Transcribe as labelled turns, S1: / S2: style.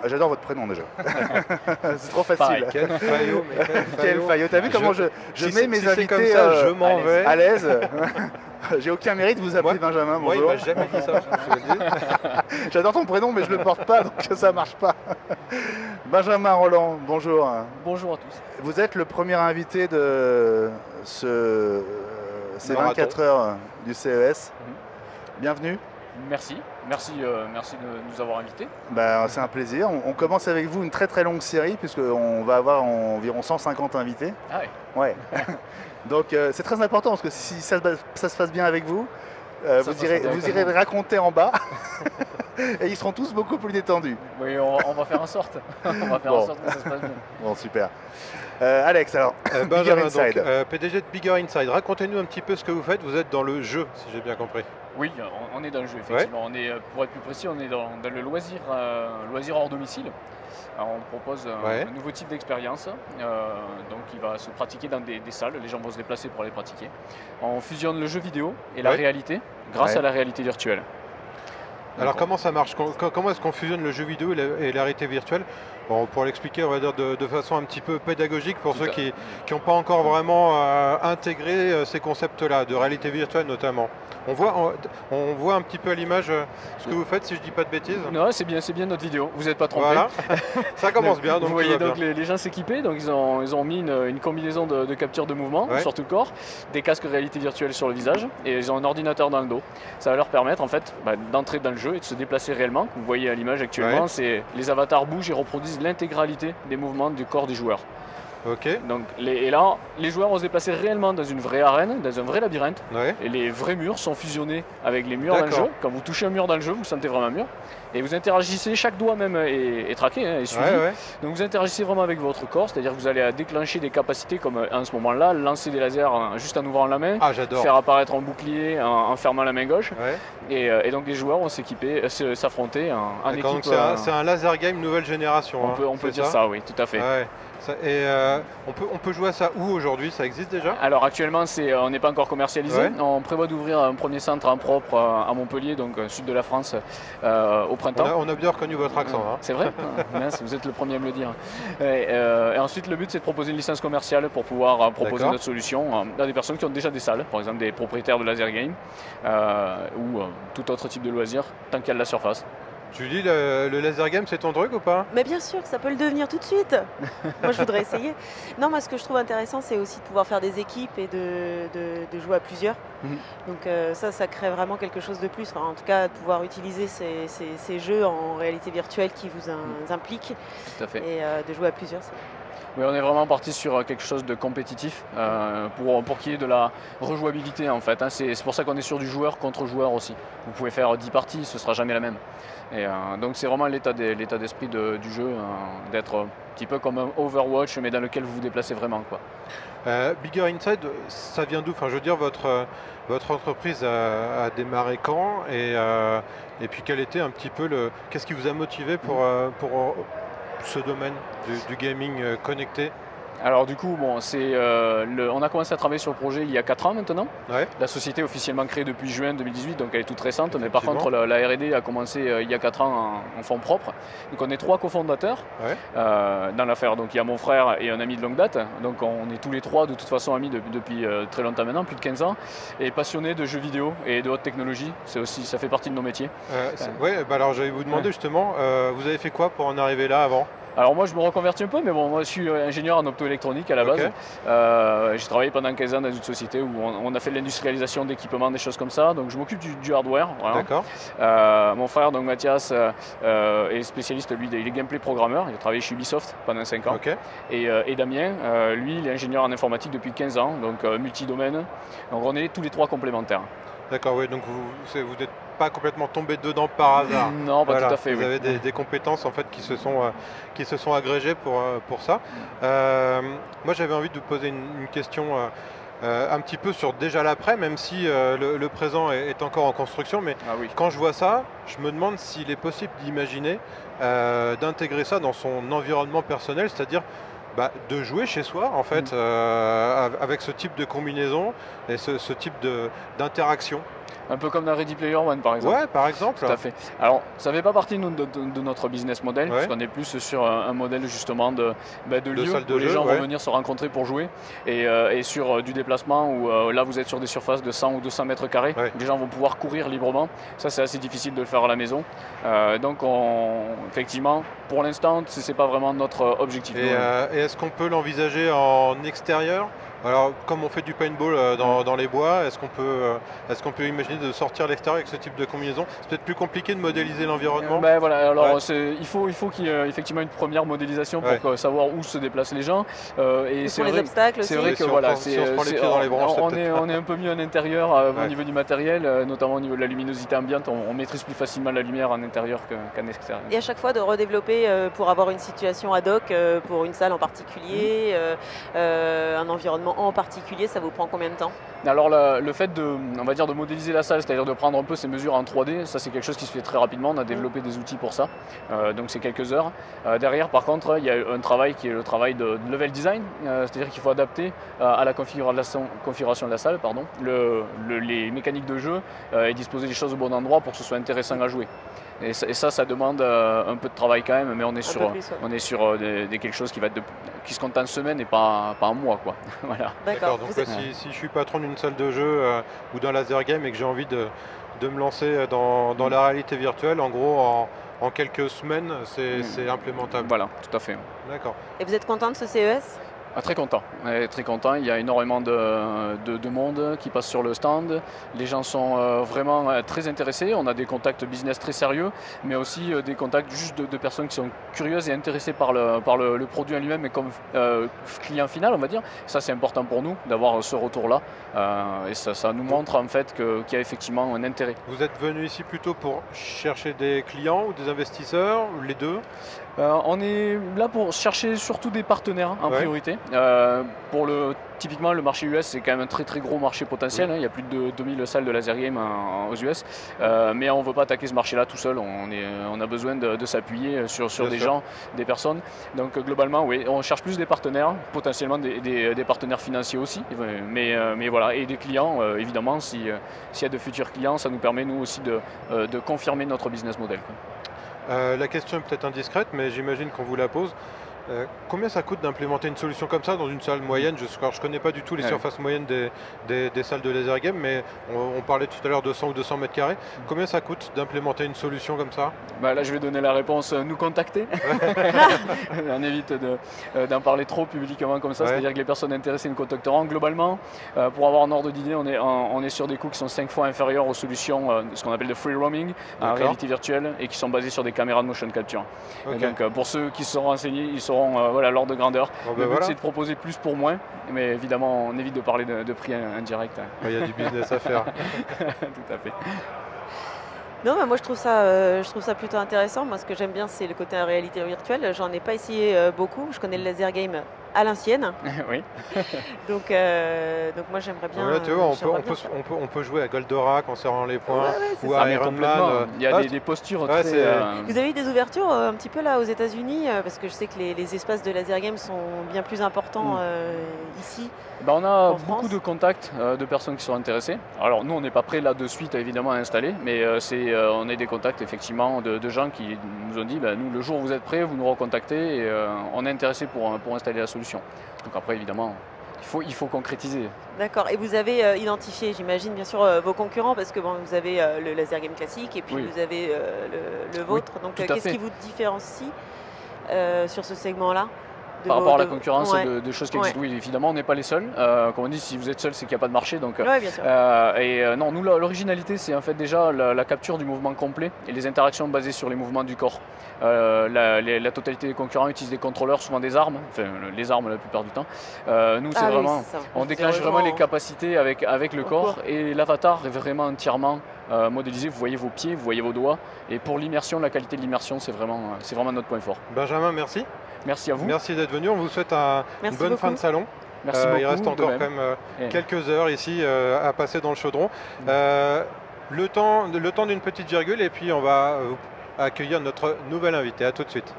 S1: J'adore votre prénom déjà. C'est trop facile.
S2: Pareil, quel faillot, mais quel
S1: Quel
S2: faillot.
S1: faillot. T'as vu comment je
S2: Si
S1: mets
S2: c'est-
S1: mes
S2: si c'est
S1: invités
S2: comme ça, je m'en vais.
S1: à l'aise. J'ai aucun mérite de vous appeler
S2: Moi-
S1: Benjamin,
S2: Moi, il
S1: bonjour.
S2: m'a jamais dit ça, je te le dis.
S1: J'adore ton prénom, mais je le porte pas, donc ça marche pas. Benjamin Roland, bonjour.
S3: Bonjour à tous.
S1: Vous êtes le premier invité de ces
S2: Marathon.
S1: 24 heures du CES. Bienvenue.
S3: Merci de nous avoir invités.
S1: Ben, c'est un plaisir. On commence avec vous une très très longue série, puisqu'on va avoir environ 150 invités.
S3: Ah ouais.
S1: Ouais. Donc c'est très important, parce que si ça se passe bien avec vous,
S3: Ça
S1: vous
S3: passera
S1: irez
S3: directement.
S1: raconter en bas. Et ils seront tous beaucoup plus détendus.
S3: Oui, on va faire en sorte. On va faire
S1: Bon.
S3: en sorte que ça se passe bien.
S1: Bon, super. Alex, alors,
S2: Benjamin,
S1: Bigger Inside.
S2: donc, PDG de Bigger Inside, racontez-nous un petit peu ce que vous faites. Vous êtes dans le jeu, si j'ai bien compris.
S3: Oui, on est dans le jeu, effectivement. On est, pour être plus précis, on est dans le loisir hors domicile. Alors, on propose un nouveau type d'expérience, donc il va se pratiquer dans des salles. Les gens vont se déplacer pour aller pratiquer. On fusionne le jeu vidéo et la réalité grâce à la réalité virtuelle.
S2: Alors comment ça marche? Comment est-ce qu'on fusionne le jeu vidéo et la réalité virtuelle? Bon, pour l'expliquer, on va dire de façon un petit peu pédagogique pour ceux qui n'ont pas encore vraiment intégré ces concepts-là, de réalité virtuelle notamment. On voit un petit peu à l'image ce que vous faites, si je dis pas de bêtises.
S3: Non, c'est bien notre vidéo, vous n'êtes pas trompé.
S2: Voilà, ça commence bien. Donc
S3: vous voyez
S2: tout va
S3: donc
S2: bien.
S3: les gens s'équiper, donc ils ont mis une combinaison de capture de mouvement sur tout le corps, des casques réalité virtuelle sur le visage et ils ont un ordinateur dans le dos. Ça va leur permettre en fait d'entrer dans le jeu et de se déplacer réellement. Vous voyez à l'image actuellement, c'est les avatars bougent et reproduisent l'intégralité des mouvements du corps des joueurs.
S2: Ok.
S3: Donc, et là, les joueurs vont se déplacer réellement dans une vraie arène, dans un vrai labyrinthe.
S2: Ouais.
S3: Et les vrais murs sont fusionnés avec les murs dans le jeu. Quand vous touchez un mur dans le jeu, vous sentez vraiment un mur. Et vous interagissez, chaque doigt même est traqué, est suivi. Donc vous interagissez vraiment avec votre corps, c'est-à-dire que vous allez déclencher des capacités comme en ce moment-là, lancer des lasers juste en ouvrant la main, faire apparaître un bouclier en fermant la main gauche. Et donc les joueurs vont s'affronter en équipe.
S2: Donc c'est un laser game nouvelle génération.
S3: On peut dire ça, oui, tout à fait.
S2: Et on peut jouer à ça où aujourd'hui? Ça existe déjà?
S3: Alors actuellement, on n'est pas encore commercialisé. On prévoit d'ouvrir un premier centre en propre à Montpellier, donc sud de la France, au printemps.
S2: On a bien reconnu votre accent.
S3: C'est vrai? Mince, vous êtes le premier à me le dire. Et ensuite, le but, c'est de proposer une licence commerciale pour pouvoir proposer notre solution à des personnes qui ont déjà des salles, par exemple des propriétaires de laser game ou tout autre type de loisir, tant qu'il y a de la surface.
S2: Julie, le laser game, c'est ton truc ou pas?
S4: Mais bien sûr, ça peut le devenir tout de suite. Moi, je voudrais essayer. Non, moi, ce que je trouve intéressant, c'est aussi de pouvoir faire des équipes et de jouer à plusieurs. Donc ça crée vraiment quelque chose de plus. Enfin, en tout cas, de pouvoir utiliser ces jeux en réalité virtuelle qui vous impliquent.
S3: Tout à fait.
S4: Et de jouer à plusieurs.
S3: Oui, on est vraiment parti sur quelque chose de compétitif pour qu'il y ait de la rejouabilité en fait. C'est pour ça qu'on est sur du joueur contre joueur aussi. Vous pouvez faire 10 parties, ce ne sera jamais la même. Et donc c'est vraiment l'état d'esprit du jeu, d'être un petit peu comme un Overwatch mais dans lequel vous vous déplacez vraiment, quoi.
S2: Bigger Inside, ça vient d'où? Enfin, je veux dire, votre entreprise a démarré quand et puis quel était un petit peu qu'est-ce qui vous a motivé pour ce domaine du gaming connecté?
S3: Alors du coup, bon, on a commencé à travailler sur le projet il y a 4 ans maintenant. La société est officiellement créée depuis juin 2018, donc elle est toute récente. Mais par contre, la R&D a commencé il y a 4 ans en fonds propres. Donc on est 3 cofondateurs dans l'affaire. Donc il y a mon frère et un ami de longue date. Donc on est tous les 3 de toute façon amis depuis très longtemps maintenant, plus de 15 ans, et passionnés de jeux vidéo et de haute technologie. Ça fait partie de nos métiers.
S2: Alors j'allais vous demander justement, vous avez fait quoi pour en arriver là avant?
S3: Alors moi je me reconvertis un peu, mais bon, moi je suis ingénieur en optoélectronique à la base. J'ai travaillé pendant 15 ans dans une société où on a fait de l'industrialisation d'équipements, des choses comme ça, donc je m'occupe du hardware. Voilà.
S2: D'accord.
S3: Mon frère, donc Mathias, est spécialiste, lui, il est gameplay programmeur, il a travaillé chez Ubisoft pendant 5 ans. Et Damien, lui, il est ingénieur en informatique depuis 15 ans, donc multidomaine. Donc on est tous les 3 complémentaires.
S2: D'accord, oui, donc vous n'êtes pas complètement tombé dedans par hasard.
S3: Non, pas tout à fait.
S2: Vous avez des compétences en fait qui se sont agrégées pour ça. Moi, j'avais envie de vous poser une question un petit peu sur déjà l'après, même si le présent est encore en construction. Mais quand je vois ça, je me demande s'il est possible d'imaginer d'intégrer ça dans son environnement personnel, c'est-à-dire de jouer chez soi en fait avec ce type de combinaison et ce type d'interaction.
S3: Un peu comme dans Ready Player One par exemple.
S2: Ouais, par exemple.
S3: Tout à fait. Alors, ça ne fait pas partie de notre business model, puisqu'on est plus sur un modèle justement de lieu où les gens vont venir se rencontrer pour jouer, et sur du déplacement où là vous êtes sur des surfaces de 100 ou 200 mètres carrés, où les gens vont pouvoir courir librement. Ça, c'est assez difficile de le faire à la maison. Donc, effectivement, pour l'instant, ce n'est pas vraiment notre objectif.
S2: Et est-ce qu'on peut l'envisager en extérieur ? Alors, comme on fait du paintball dans les bois, est-ce qu'on peut imaginer de sortir à l'extérieur avec ce type de combinaison? C'est peut-être plus compliqué de modéliser l'environnement.
S3: Voilà, alors il faut qu'il y ait effectivement une première modélisation pour savoir où se déplacent les gens.
S4: Et c'est les obstacles aussi.
S3: C'est vrai que
S2: si on se prend les pieds dans les branches,
S3: on est un peu mieux en intérieur au niveau du matériel, notamment au niveau de la luminosité ambiante. On maîtrise plus facilement la lumière en intérieur qu'en extérieur.
S4: Et à chaque fois de redévelopper pour avoir une situation ad hoc pour une salle en particulier, un environnement en particulier, ça vous prend combien de temps?
S3: Alors le fait de modéliser la salle, c'est-à-dire de prendre un peu ces mesures en 3D, ça c'est quelque chose qui se fait très rapidement. On a développé des outils pour ça, donc c'est quelques heures. Derrière, par contre, il y a un travail qui est le travail de level design, c'est-à-dire qu'il faut adapter à la configuration de la salle, les mécaniques de jeu et disposer les choses au bon endroit pour que ce soit intéressant à jouer. Et ça demande un peu de travail quand même, mais on est sur quelque chose qui se compte en semaines et pas en mois, quoi. Voilà.
S2: D'accord. Donc si je suis patron d'une salle de jeu ou d'un laser game et que j'ai envie de me lancer dans la réalité virtuelle, en gros en quelques semaines, c'est implémentable.
S3: Voilà, tout à fait.
S2: D'accord.
S4: Et vous êtes content de ce CES ?
S3: Très content. Très content. Il y a énormément de monde qui passe sur le stand. Les gens sont vraiment très intéressés. On a des contacts business très sérieux, mais aussi des contacts juste de personnes qui sont curieuses et intéressées par le produit en lui-même et comme client final, on va dire. Ça, c'est important pour nous d'avoir ce retour-là. Et ça nous montre en fait qu'il y a effectivement un intérêt.
S2: Vous êtes venu ici plutôt pour chercher des clients ou des investisseurs, ou les deux?
S3: On est là pour chercher surtout des partenaires en priorité. Typiquement, le marché US, c'est quand même un très très gros marché potentiel. Il y a plus de 2000 salles de laser game aux US. Mais on ne veut pas attaquer ce marché-là tout seul. On a besoin de s'appuyer sur des gens, des personnes. Donc globalement, oui, on cherche plus des partenaires, potentiellement des partenaires financiers aussi. Mais voilà, et des clients, évidemment, s'il y a de futurs clients, ça nous permet nous aussi de confirmer notre business model, quoi.
S2: La question est peut-être indiscrète, mais j'imagine qu'on vous la pose. Combien ça coûte d'implémenter une solution comme ça dans une salle moyenne? Je ne connais pas du tout les surfaces moyennes des salles de laser game, mais on parlait tout à l'heure de 100 ou 200 mètres carrés. Combien ça coûte d'implémenter une solution comme ça?
S3: Là, je vais donner la réponse, nous contacter. On évite d'en parler trop publiquement comme ça, c'est-à-dire que les personnes intéressées nous contacteront. Globalement, pour avoir un ordre d'idée, on est sur des coûts qui sont 5 fois inférieurs aux solutions, ce qu'on appelle de free roaming, en réalité virtuelle, et qui sont basées sur des caméras de motion capture. Donc, pour ceux qui se sont renseignés, ils seront l'ordre de grandeur. Le but, c'est de proposer plus pour moins, mais évidemment, on évite de parler de prix indirect.
S2: Il y a du business à faire.
S3: Tout à fait.
S4: Non, mais moi je trouve ça plutôt intéressant. Moi, ce que j'aime bien, c'est le côté réalité virtuelle. J'en ai pas essayé beaucoup. Je connais le laser game à l'ancienne.
S3: Oui.
S4: Donc moi j'aimerais bien.
S2: Là, tu vois, on peut jouer à Goldorak en serrant les poings ou à Iron Man.
S3: Il y a des postures très.
S4: Vous avez eu des ouvertures un petit peu là aux États-Unis parce que je sais que les espaces de laser game sont bien plus importants ici.
S3: On a beaucoup de contacts de personnes qui sont intéressées. Alors nous, on n'est pas prêt là de suite évidemment à installer, mais on a des contacts effectivement de gens qui nous ont dit nous, le jour où vous êtes prêts, vous nous recontactez et on est intéressé pour installer la solution. Donc après évidemment, il faut concrétiser.
S4: D'accord. Et vous avez identifié, j'imagine, bien sûr, vos concurrents, parce que vous avez le laser game classique et puis vous avez le vôtre. Donc qu'est-ce qui vous différencie sur ce segment-là?
S3: Par rapport à la concurrence de choses qui existent. Oui, évidemment, on n'est pas les seuls. Comme on dit, si vous êtes seul, c'est qu'il n'y a pas de marché. Donc,
S4: bien sûr.
S3: Non, nous, l'originalité, c'est en fait déjà la capture du mouvement complet et les interactions basées sur les mouvements du corps. La totalité des concurrents utilisent des contrôleurs, souvent des armes, enfin les armes la plupart du temps. Nous, c'est vraiment, on déclenche vraiment les capacités avec le corps et l'avatar est vraiment entièrement modélisé. Vous voyez vos pieds, vous voyez vos doigts. Et pour l'immersion, la qualité de l'immersion, c'est vraiment notre point fort.
S2: Benjamin, merci.
S3: Merci à vous.
S2: Merci d'être venu. On vous souhaite une bonne fin de salon.
S3: Merci beaucoup.
S2: Il reste encore quand même quelques heures ici à passer dans le chaudron. Le temps d'une petite virgule et puis on va accueillir notre nouvel invité. À tout de suite.